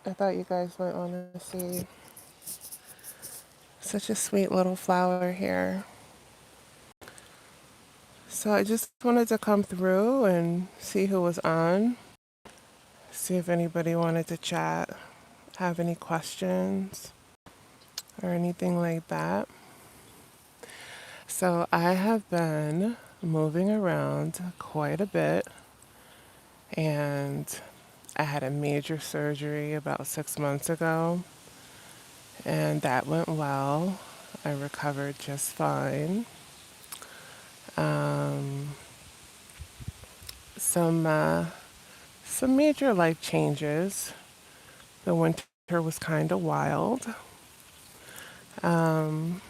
I thought you guys might want to see such a sweet little flower here. So I just wanted to come through and see who was on, see if anybody wanted to chat, have any questions or anything like that. So I have been moving around quite a bit, and I had a major surgery about 6 months ago, and that went well. I recovered just fine. Um, some some major life changes. The winter was kind of wild. Um,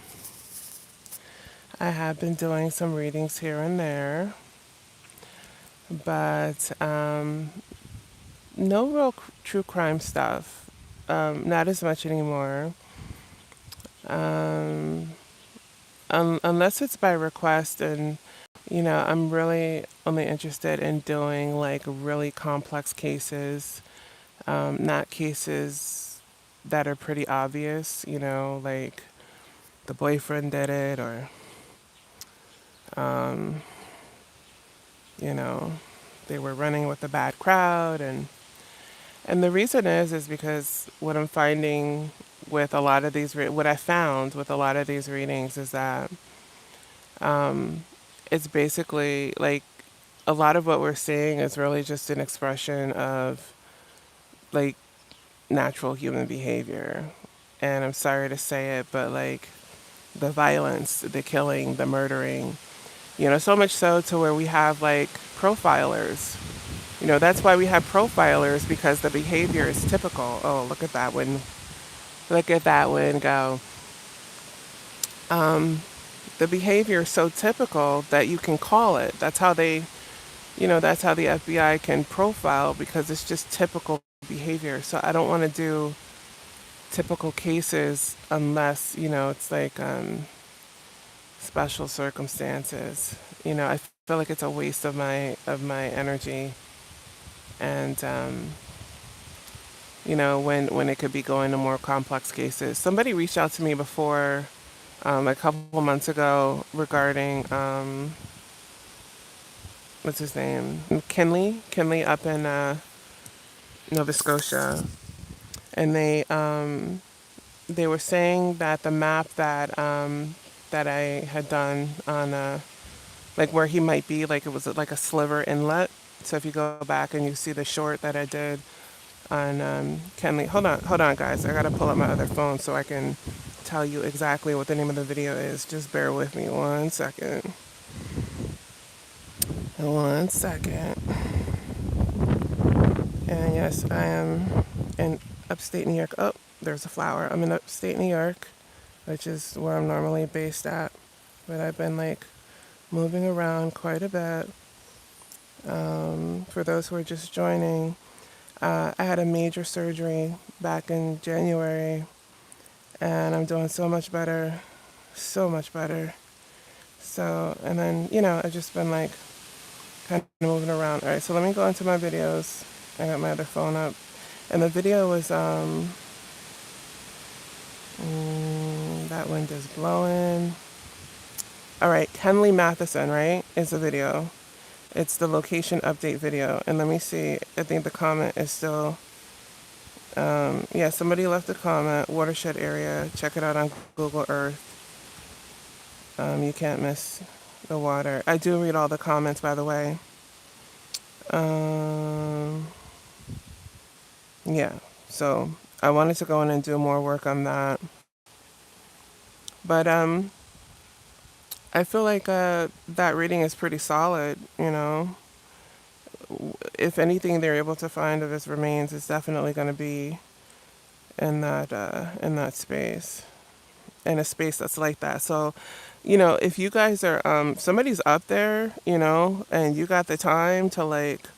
I have been doing some readings here and there, but no real true crime stuff. Not as much anymore. Um, unless it's by request, and I'm really only interested in doing like really complex cases, not cases that are pretty obvious, like the boyfriend did it, or um, you know, they were running with a bad crowd. And the reason is because what I'm finding with a lot of these, what I found with a lot of these readings is that um, it's basically like a lot of what we're seeing is really just an expression of like natural human behavior. And I'm sorry to say it, but like the violence, the killing, the murdering, so much so to where we have like profilers. That's why we have profilers, because the behavior is typical. Oh, look at that one. Look at that one go. Um, the behavior is so typical that you can call it. That's how the FBI can profile, because it's just typical behavior. So I don't want to do typical cases unless, it's like special circumstances. I feel like it's a waste of my energy, and when it could be going to more complex cases. Somebody reached out to me before, a couple months ago, regarding what's his name, Kinley up in Nova Scotia, and they were saying that the map that I had done on like where he might be, like it was like a sliver inlet. So if you go back and you see the short that I did on Kenley. Hold on, guys. I gotta pull up my other phone so I can tell you exactly what the name of the video is. Just bear with me 1 second. 1 second. And yes, I am in upstate New York. Oh, there's a flower. I'm in upstate New York, which is where I'm normally based at. But I've been like moving around quite a bit. For those who are just joining, I had a major surgery back in January, and I'm doing so much better, so much better. So, and then, I've just been like kind of moving around. All right, so let me go into my videos. I got my other phone up, and the video was that wind is blowing. All right, Henley Matheson, right, is the video. It's the location update video, and let me see. I think the comment is still. Yeah, somebody left a comment. Watershed area. Check it out on Google Earth. You can't miss the water. I do read all the comments, by the way. Um, yeah, so I wanted to go in and do more work on that. But I feel like that reading is pretty solid, If anything they're able to find of his remains, it's definitely going to be in that space, in a space that's like that. So, if you guys are somebody's up there, and you got the time to like,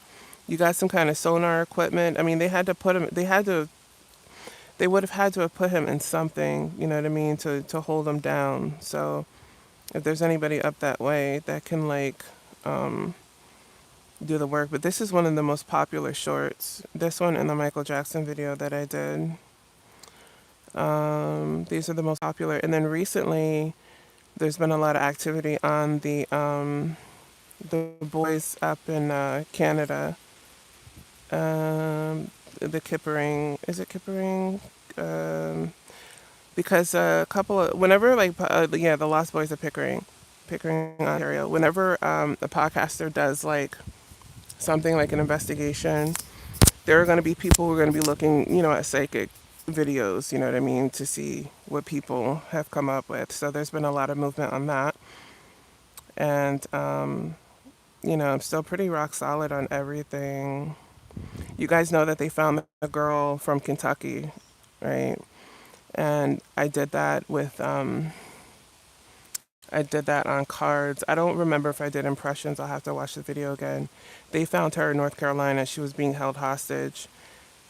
you got some kind of sonar equipment. I mean, they had to put him. They would have had to have put him in something. You know what I mean, to hold him down. So if there's anybody up that way that can like, do the work. But this is one of the most popular shorts. This one and the Michael Jackson video that I did. These are the most popular. And then recently, there's been a lot of activity on the boys up in Canada. The Kippering, is it Kippering? Um, because a couple of whenever yeah, the Lost Boys of Pickering, Ontario. Whenever a podcaster does like something like an investigation, there are going to be people who are going to be looking, at psychic videos, you know what I mean, to see what people have come up with. So there's been a lot of movement on that. And, I'm still pretty rock solid on everything. You guys know that they found a girl from Kentucky, right? And I did that on cards. I don't remember if I did impressions. I'll have to watch the video again. They found her in North Carolina. She was being held hostage.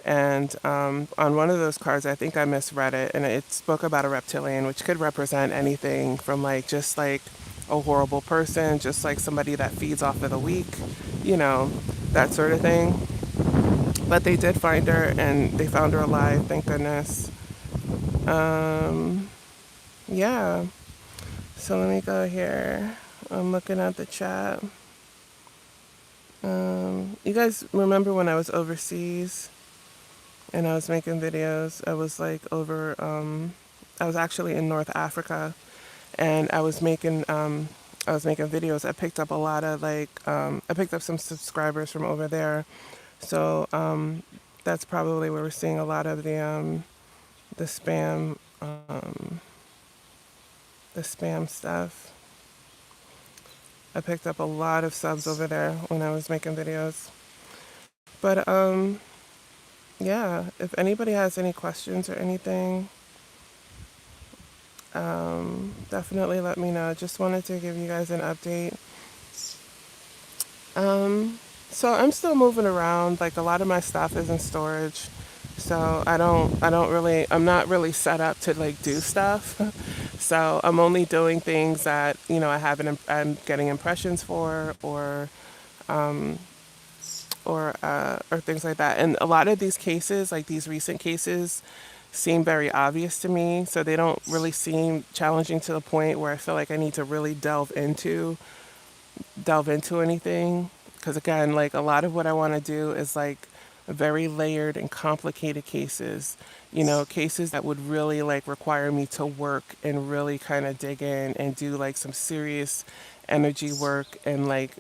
And on one of those cards, I think I misread it, and it spoke about a reptilian, which could represent anything from like just like a horrible person, just like somebody that feeds off of the weak, you know, that sort of thing. But they did find her, and they found her alive, thank goodness. Um, yeah. So let me go here. I'm looking at the chat. You guys remember when I was overseas and I was making videos? I was actually in North Africa, and I was making videos. I picked up a lot of I picked up some subscribers from over there. So that's probably where we're seeing a lot of the spam, the spam stuff. I picked up a lot of subs over there when I was making videos. But yeah, if anybody has any questions or anything, definitely let me know. Just wanted to give you guys an update. Um, so I'm still moving around. Like a lot of my stuff is in storage. So I'm not really set up to like do stuff. So I'm only doing things that, I'm getting impressions for or things like that. And a lot of these cases, like these recent cases, seem very obvious to me. So they don't really seem challenging to the point where I feel like I need to really delve into anything. Because again, like a lot of what I want to do is like very layered and complicated cases, cases that would really like require me to work and really kind of dig in and do like some serious energy work and like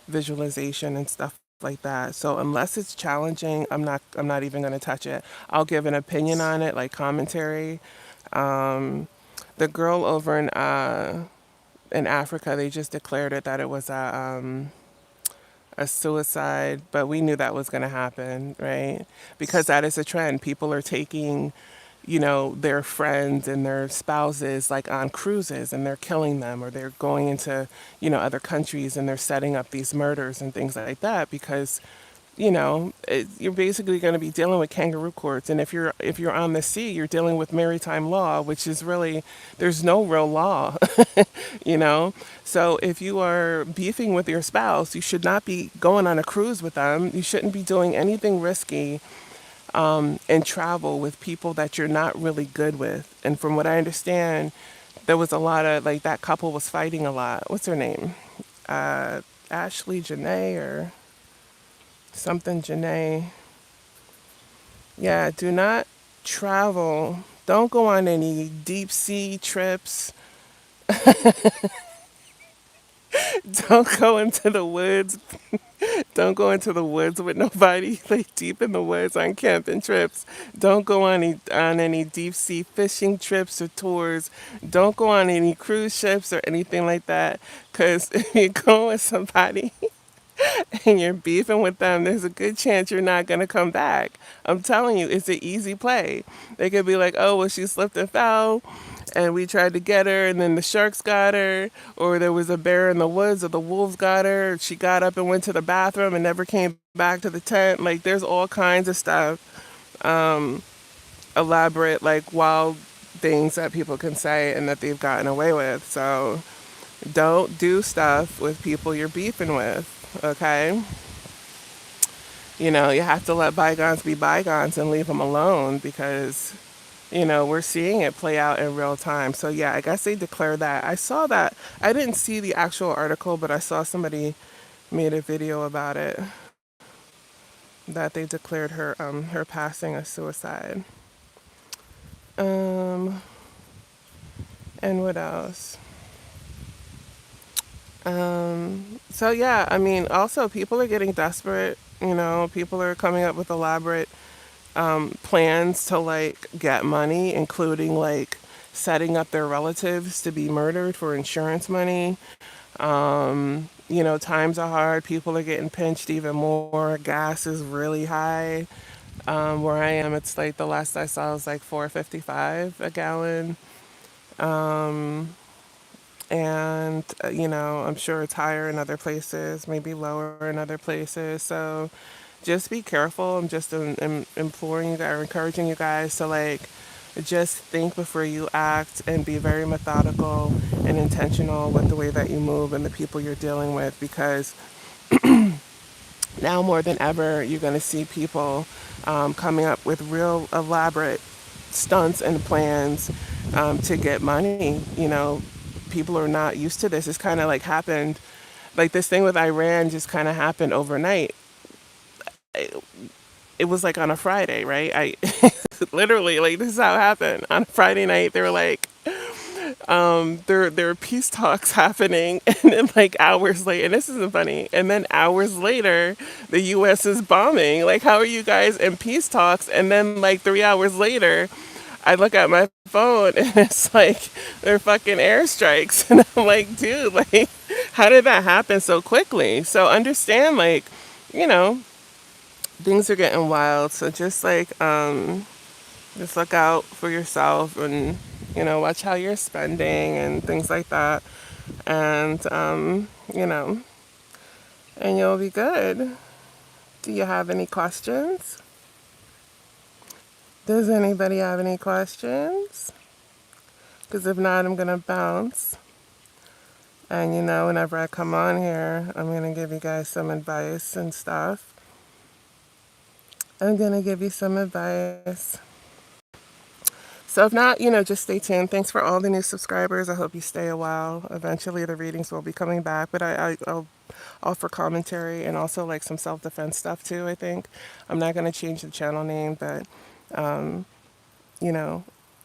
visualization and stuff like that. So unless it's challenging, I'm not even going to touch it. I'll give an opinion on it, like commentary. Um, the girl over in Africa, they just declared it that it was a suicide, but we knew that was going to happen, right? Because that is a trend. People are taking, their friends and their spouses like on cruises and they're killing them, or they're going into, other countries and they're setting up these murders and things like that because you're basically going to be dealing with kangaroo courts, and if you're on the sea, you're dealing with maritime law, which is really there's no real law, you know. So if you are beefing with your spouse, you should not be going on a cruise with them. You shouldn't be doing anything risky and travel with people that you're not really good with. And from what I understand, there was a lot of like that couple was fighting a lot. What's her name? Uh, Ashley Janae or something Janae. Yeah, do not travel. Don't go on any deep sea trips. Don't go into the woods. Don't go into the woods with nobody, like deep in the woods on camping trips. Don't go on any deep sea fishing trips or tours. Don't go on any cruise ships or anything like that. Cause if you go with somebody and you're beefing with them, there's a good chance you're not going to come back. I'm telling you, it's an easy play. They could be like, oh, well, she slipped and fell, and we tried to get her, and then the sharks got her, or there was a bear in the woods, or the wolves got her. She got up and went to the bathroom and never came back to the tent. Like, there's all kinds of stuff, elaborate, like wild things that people can say and that they've gotten away with. So don't do stuff with people you're beefing with. okay? You have to let bygones be bygones and leave them alone because, we're seeing it play out in real time. So, yeah, I guess they declared that. I saw that. I didn't see the actual article, but I saw somebody made a video about it that they declared her passing a suicide. Um, and what else? So yeah, I mean, also people are getting desperate. People are coming up with elaborate plans to like get money, including like setting up their relatives to be murdered for insurance money. Times are hard. People are getting pinched even more. Gas is really high. Where I am, it's like the last I saw was like 4.55 a gallon. And I'm sure it's higher in other places, maybe lower in other places. So just be careful. I'm just imploring you guys, or encouraging you guys to like just think before you act and be very methodical and intentional with the way that you move and the people you're dealing with, because now more than ever you're going to see people coming up with real elaborate stunts and plans to get money. People are not used to this. It's kind of like happened, like this thing with Iran just kind of happened overnight. It was like on a Friday, right? I literally, like, this is how it happened. On a Friday night, they were like, there are peace talks happening, and then like hours later, and this isn't funny, and then hours later, the U.S. is bombing. Like, how are you guys in peace talks? And then like 3 hours later, I look at my phone and it's like they're fucking airstrikes, and I'm like, dude, like, how did that happen so quickly? So understand, like, you know, things are getting wild. So just look out for yourself, and watch how you're spending and things like that, and and you'll be good. Do you have any questions? Does anybody have any questions? Because if not, I'm gonna bounce. And whenever I come on here, I'm gonna give you guys some advice and stuff. I'm gonna give you some advice. So if not, just stay tuned. Thanks for all the new subscribers. I hope you stay a while. Eventually, the readings will be coming back, but I'll offer commentary and also like some self-defense stuff too. I think I'm not gonna change the channel name, but you know,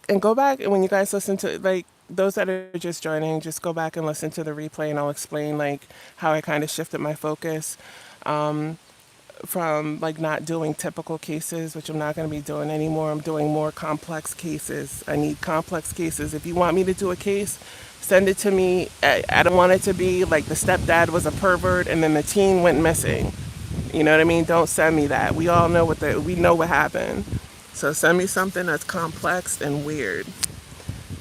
and go back and when you guys listen to like those that are just joining, just go back and listen to the replay, and I'll explain like how I kind of shifted my focus from like not doing typical cases, which I'm not going to be doing anymore. I'm doing more complex cases. I need complex cases. If you want me to do a case, send it to me. I don't want it to be like the stepdad was a pervert and then the teen went missing. You know what I mean? Don't send me that. We all know we know what happened. So send me something that's complex and weird.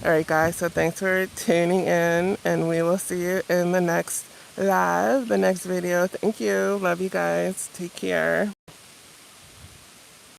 All right, guys. So thanks for tuning in, and we will see you in the next live, the next video. Thank you. Love you guys. Take care.